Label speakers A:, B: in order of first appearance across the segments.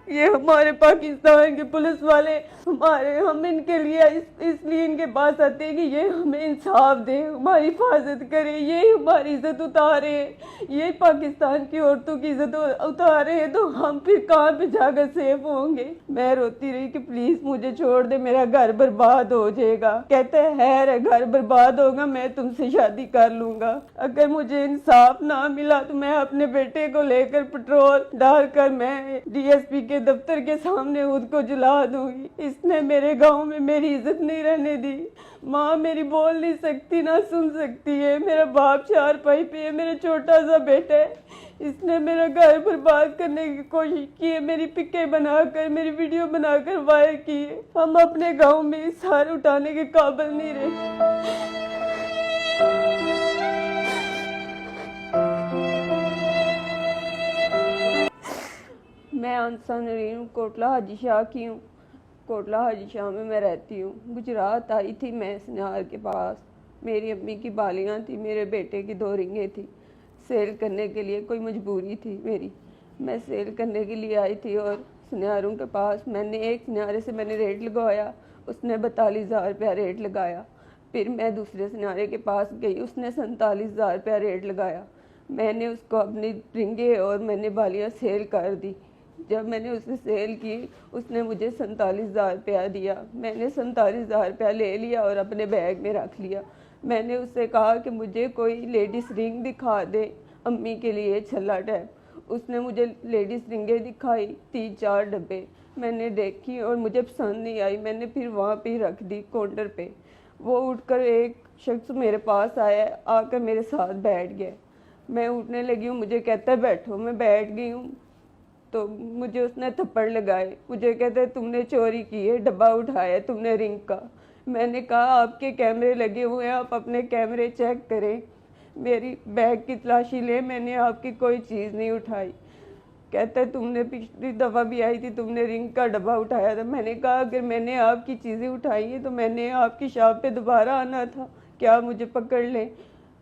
A: ये हमारे पाकिस्तान के पुलिस वाले हम इनके लिए इसलिए इनके पास आते हैं कि ये हमें इंसाफ दे, हमारी हिफाजत करे, ये हमारी इज्जत उतारे, ये पाकिस्तान की औरतों की इज्जत उतारे हैं, तो हम फिर कहाँ पे जाकर सेफ होंगे। मैं रोती रही कि प्लीज मुझे छोड़ दे, मेरा घर बर्बाद हो जाएगा। कहते है घर बर्बाद होगा, मैं तुमसे शादी कर लूंगा। अगर मुझे इंसाफ ना मिला तो मैं अपने बेटे को लेकर पेट्रोल डालकर मैं डीएसपी के दफ्तर के सामने खुद को जला दूंगी। इसने मेरे गांव में मेरी इज्जत नहीं रहने दी। माँ मेरी बोल नहीं सकती, ना सुन सकती है। मेरा बाप चारपाई पे है, मेरा छोटा सा बेटा है। इसने मेरा घर बर्बाद करने की कोशिश की है, मेरी पिकें बनाकर, मेरी वीडियो बनाकर वायरल की है। हम अपने गांव में सर उठाने के काबिल नहीं रहे। मैं अंसा नरीन कोटला हाजी शाह की हूँ। कोटला हाजी शाह में मैं रहती हूँ। गुजरात आई थी मैं सन्यार के पास। मेरी अम्मी की बालियाँ थी, मेरे बेटे की 2 रिंगें थी। सेल करने के लिए कोई मजबूरी थी मेरी, मैं सेल करने के लिए आई थी। और सन्यारों के पास मैंने एक सन्यारे से मैंने रेट लगवाया, उसने 42,000 रुपया रेट लगाया। फिर मैं दूसरे सन्यारे के पास गई, उसने 47,000 रुपया रेट लगाया। मैंने उसको अपनी रिंगे और मैंने बालियाँ सेल कर दी। जब मैंने उसे सेल की, उसने मुझे 47,000 रुपया दिया। मैंने 47,000 रुपया ले लिया और अपने बैग में रख लिया। मैंने उससे कहा कि मुझे कोई लेडीज़ रिंग दिखा दे अम्मी के लिए छल्ला टाइप। उसने मुझे लेडीज़ रिंगें दिखाई 3-4 डब्बे। मैंने देखी और मुझे पसंद नहीं आई। मैंने फिर वहाँ पे रख दी काउंटर पे। वो उठकर एक शख्स मेरे पास आया, आकर मेरे साथ बैठ गया। मैं उठने लगी हूँ, मुझे कहता है बैठो। मैं बैठ गई हूँ तो मुझे उसने थप्पड़ लगाए। मुझे कहते है तुमने चोरी की है, डब्बा उठाया तुमने रिंग का। मैंने कहा आपके कैमरे लगे हुए हैं, आप अपने कैमरे चेक करें, मेरी बैग की तलाशी ले, मैंने आपकी कोई चीज़ नहीं उठाई। कहता है तुमने पिछली दफ़ा भी आई थी, तुमने रिंग का डब्बा उठाया था। मैंने कहा अगर मैंने आपकी चीज़ें उठाई हैं तो मैंने आपकी शॉप पे दोबारा आना था, क्या मुझे पकड़ लें।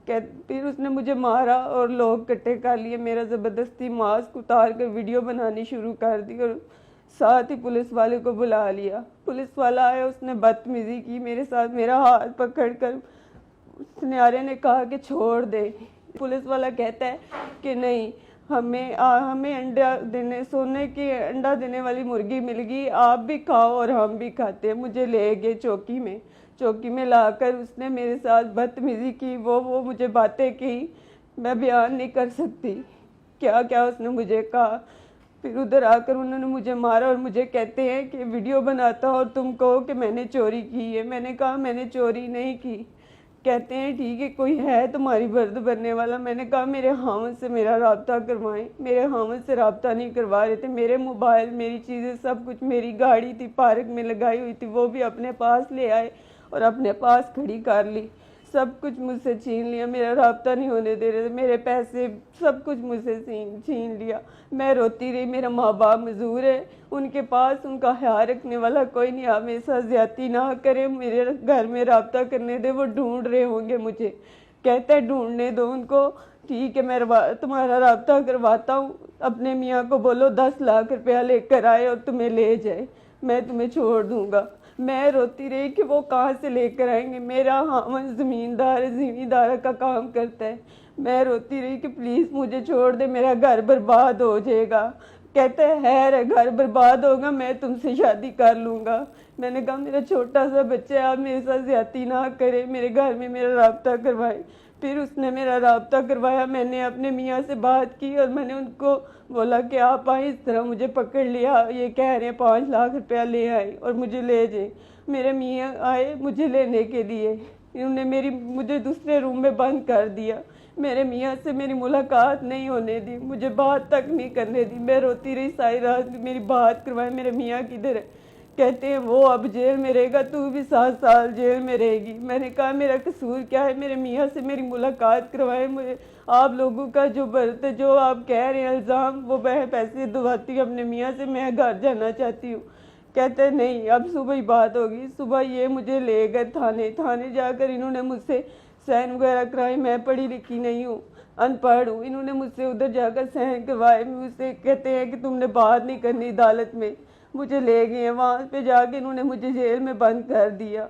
A: फिर उसने मुझे मारा और लोग इकट्ठे कर लिए। मेरा ज़बरदस्ती मास्क उतार कर वीडियो बनानी शुरू कर दी और साथ ही पुलिस वाले को बुला लिया। पुलिस वाला आया, उसने बदतमीज़ी की मेरे साथ, मेरा हाथ पकड़ कर सुनहरे ने कहा कि छोड़ दे। पुलिस वाला कहता है कि नहीं, हमें अंडा देने सोने की अंडा देने वाली मुर्गी मिल गई, आप भी खाओ और हम भी खाते हैं। मुझे ले गए चौकी में लाकर उसने मेरे साथ बदतमीज़ी की। वो मुझे बातें की, मैं बयान नहीं कर सकती क्या क्या उसने मुझे कहा। फिर उधर आकर उन्होंने मुझे मारा और मुझे कहते हैं कि वीडियो बनाता हो और तुम कहो कि मैंने चोरी की है। मैंने कहा मैंने चोरी नहीं की। कहते हैं ठीक है, कोई है तुम्हारी बर्द भरने वाला। मैंने कहा मेरे हामद से मेरा रब्ता करवाएं। मेरे हामद से रब्ता नहीं करवा रहे थे। मेरे मोबाइल, मेरी चीज़ें, सब कुछ, मेरी गाड़ी थी पार्क में लगाई हुई थी, वो भी अपने पास ले आए और अपने पास खड़ी कर ली। सब कुछ मुझसे छीन लिया, मेरा रब्ता नहीं होने दे रहे थे, मेरे पैसे सब कुछ मुझसे छीन लिया। मैं रोती रही। मेरा माँ बाप मजदूर है, उनके पास उनका ख्याल रखने वाला कोई नहीं। आप मेरे साथ ज्यादती ना करें, मेरे घर में रब्ता करने दे, वो ढूंढ रहे होंगे मुझे। कहता है ढूंढने दो उनको, ठीक है मैं तुम्हारा रब्ता करवाता हूँ। अपने मियाँ को बोलो 10 लाख रुपया लेकर आए और तुम्हें ले जाए, मैं तुम्हें छोड़ दूंगा। मैं रोती रही कि वो कहाँ से लेकर आएंगे। मेरा हामद ज़मींदार का काम करता है। मैं रोती रही कि प्लीज़ मुझे छोड़ दे, मेरा घर बर्बाद हो जाएगा। कहते है घर बर्बाद होगा, मैं तुमसे शादी कर लूँगा। मैंने कहा मेरा छोटा सा बच्चा है, आप मेरे साथ ज्यादती ना करें, मेरे घर में मेरा रब्ता करवाएं। फिर उसने मेरा रब्ता करवाया। मैंने अपने मियाँ से बात की और मैंने उनको बोला कि आप आए, इस तरह मुझे पकड़ लिया, ये कह रहे हैं 5 लाख रुपया ले आए और मुझे ले जाए। मेरे मियाँ आए मुझे लेने के लिए, इन्होंने मुझे दूसरे रूम में बंद कर दिया। मेरे मियाँ से मेरी मुलाकात नहीं होने दी, मुझे बात तक नहीं करने दी। मैं रोती रही सारी रात, मेरी बात करवाए। मेरे मियाँ किधर है? कहते हैं वो अब जेल में रहेगा, तू भी 7 साल जेल में रहेगी। मैंने कहा मेरा कसूर क्या है? मेरे मियाँ से मेरी मुलाकात करवाए। मुझे आप लोगों का जो आप कह रहे हैं इल्ज़ाम, वो मैं पैसे दबाती हूँ अपने मियाँ से, मैं घर जाना चाहती हूँ। कहते हैं नहीं, अब सुबह ही बात होगी। सुबह ये मुझे ले गए थाने जाकर इन्होंने मुझसे साइन वगैरह कराए। मैं पढ़ी लिखी नहीं हूँ, अनपढ़ हूँ। इन्होंने मुझसे उधर जाकर सहन करवाए, मुझसे कहते हैं कि तुमने बात नहीं करनी अदालत में, मुझे ले गए। वहाँ पे जाके इन्होंने मुझे जेल में बंद कर दिया।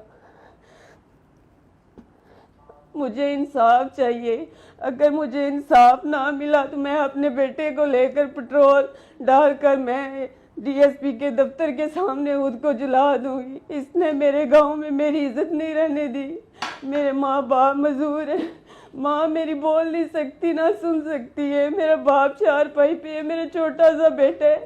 A: मुझे इंसाफ चाहिए। अगर मुझे इंसाफ ना मिला तो मैं अपने बेटे को लेकर पेट्रोल डालकर मैं डीएसपी के दफ्तर के सामने खुद को जला दूंगी। इसने मेरे गांव में मेरी इज्जत नहीं रहने दी। मेरे माँ बाप मजदूर है, माँ मेरी बोल नहीं सकती ना सुन सकती है, मेरा बाप चारपाई पे है, मेरा छोटा सा बेटा है।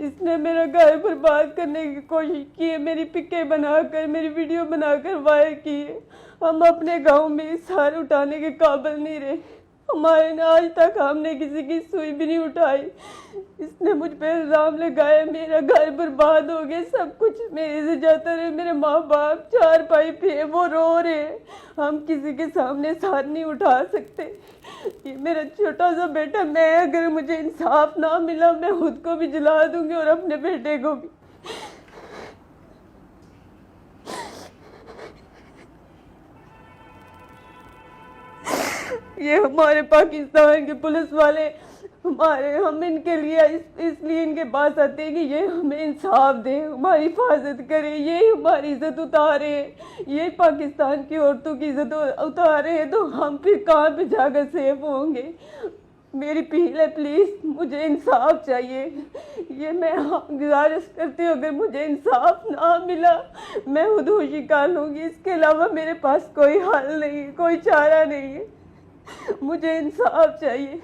A: इसने मेरा घर बर्बाद करने की कोशिश की है, मेरी पिके बनाकर, मेरी वीडियो बनाकर वायरल की है। हम अपने गांव में सर उठाने के काबिल नहीं रहे। हमारे ने आज तक हमने किसी की सुई भी नहीं उठाई। इसने मुझ पे इल्जाम लगाया, मेरा घर बर्बाद हो गया, सब कुछ मेरे से जाता रहे। मेरे माँ बाप चारपाई पे है, वो रो रहे हैं, हम किसी के सामने सर नहीं उठा सकते। ये मेरा छोटा सा बेटा, मैं अगर मुझे इंसाफ ना मिला मैं खुद को भी जला दूंगी और अपने बेटे को भी। ये हमारे पाकिस्तान के पुलिस वाले हम इनके लिए इसलिए इनके पास आते हैं कि ये हमें इंसाफ दे, हमारी हिफाजत करे, ये हमारी इज्जत उतारे, ये पाकिस्तान की औरतों की इज्जत उतारे, तो हम फिर कहाँ पे जाकर सेफ होंगे। मेरी अपील है, प्लीज़ मुझे इंसाफ चाहिए। ये मैं गुजारिश करती हूँ, अगर मुझे इंसाफ ना मिला मैं खुदकुशी कर लूँगी। इसके अलावा मेरे पास कोई हल नहीं है, कोई चारा नहीं है। मुझे इंसाफ चाहिए।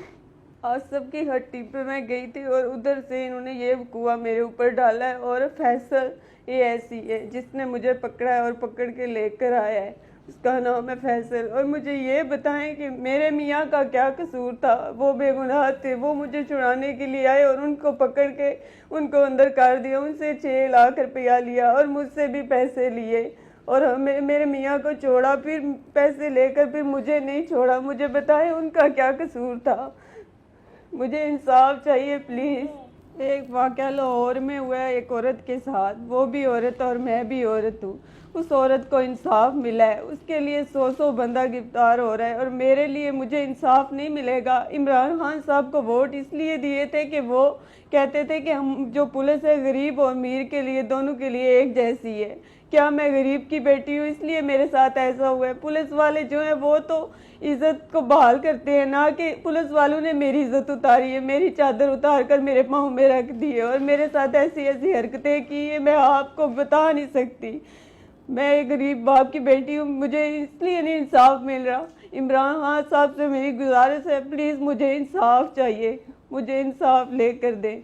A: आज सबकी हट्टी पे मैं गई थी और उधर से इन्होंने ये कुआ मेरे ऊपर डाला है। और फैसल ये ऐसी है जिसने मुझे पकड़ा है और पकड़ के लेकर आया है, उसका नाम है फैसल। और मुझे ये बताएं कि मेरे मियाँ का क्या कसूर था, वो बेगुनाह थे, वो मुझे छुड़ाने के लिए आए और उनको पकड़ के उनको अंदर कर दिया, उनसे 6 लाख रुपया लिया और मुझसे भी पैसे लिए और हमें मेरे मियाँ को छोड़ा, फिर पैसे लेकर फिर मुझे नहीं छोड़ा। मुझे बताएं उनका क्या कसूर था। मुझे इंसाफ चाहिए प्लीज़। एक वाक़या लाहौर में हुआ है एक औरत के साथ, वो भी औरत और मैं भी औरत हूँ। उस औरत को इंसाफ मिला है, उसके लिए 100 बंदा गिरफ्तार हो रहा है और मेरे लिए मुझे इंसाफ नहीं मिलेगा। इमरान खान साहब को वोट इसलिए दिए थे कि वो कहते थे कि हम जो पुलिस है गरीब और अमीर के लिए दोनों के लिए एक जैसी है। क्या मैं गरीब की बेटी हूँ इसलिए मेरे साथ ऐसा हुआ है? पुलिस वाले जो हैं वो तो इज्जत को बहाल करते हैं, ना कि पुलिस वालों ने मेरी इज्जत उतारी है, मेरी चादर उतार कर मेरे पाँव में रख दी है और मेरे साथ ऐसी ऐसी हरकतें की है मैं आपको बता नहीं सकती। मैं एक गरीब बाप की बेटी हूँ, मुझे इसलिए नहीं इंसाफ मिल रहा। इमरान खान साहब से मेरी गुजारिश है, प्लीज़ मुझे इंसाफ चाहिए, मुझे इंसाफ लेकर दें।